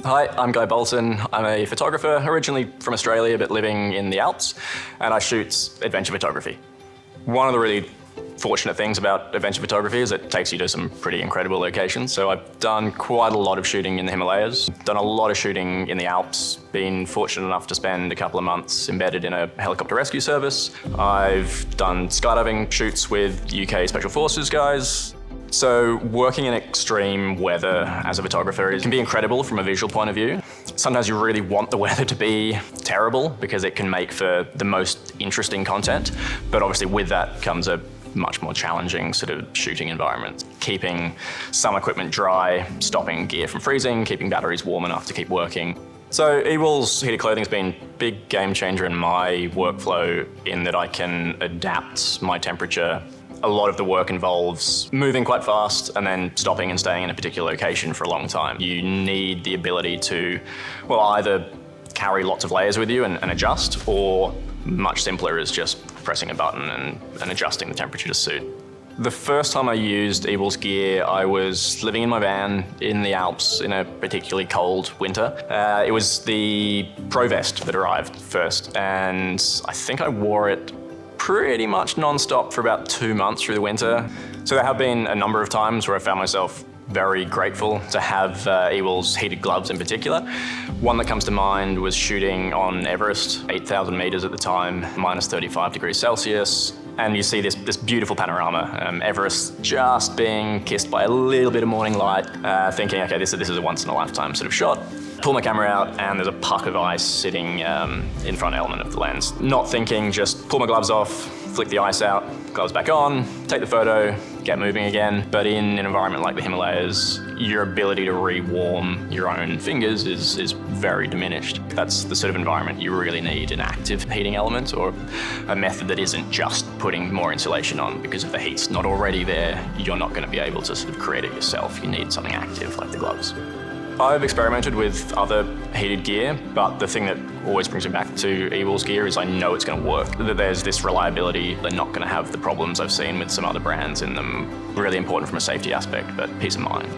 Hi, I'm Guy Bolton. I'm a photographer, originally from Australia, but living in the Alps, and I shoot adventure photography. One of the really fortunate things about adventure photography is it takes you to some pretty incredible locations. So I've done quite a lot of shooting in the Himalayas, done a lot of shooting in the Alps, been fortunate enough to spend a couple of months embedded in a helicopter rescue service. I've done skydiving shoots with UK Special Forces guys. So working in extreme weather as a photographer can be incredible from a visual point of view. Sometimes you really want the weather to be terrible because it can make for the most interesting content. But obviously with that comes a much more challenging sort of shooting environment. Keeping some equipment dry, stopping gear from freezing, keeping batteries warm enough to keep working. So ewool's heated clothing has been a big game changer in my workflow in that I can adapt my temperature. A lot of the work involves moving quite fast and then stopping and staying in a particular location for a long time. You need the ability to, well, either carry lots of layers with you and adjust, or much simpler is just pressing a button and adjusting the temperature to suit. The first time I used ewool's gear, I was living in my van in the Alps in a particularly cold winter. It was the Pro Vest that arrived first, and I think I wore it pretty much non-stop for about 2 months through the winter. So there have been a number of times where I found myself very grateful to have ewool's heated gloves in particular. One that comes to mind was shooting on Everest, 8,000 meters at the time, minus 35 degrees Celsius. And you see this beautiful panorama, Everest just being kissed by a little bit of morning light, thinking, okay, this is a once in a lifetime sort of shot. Pull my camera out and there's a puck of ice sitting in front element of the lens. Not thinking, just pull my gloves off, flick the ice out, gloves back on, take the photo, get moving again. But in an environment like the Himalayas, your ability to re-warm your own fingers is very diminished. That's the sort of environment you really need an active heating element, or a method that isn't just putting more insulation on, because if the heat's not already there, you're not going to be able to sort of create it yourself. You need something active like the gloves. I've experimented with other heated gear, but the thing that always brings me back to ewool's gear is I know it's going to work. That there's this reliability. They're not going to have the problems I've seen with some other brands in them. Really important from a safety aspect, but peace of mind.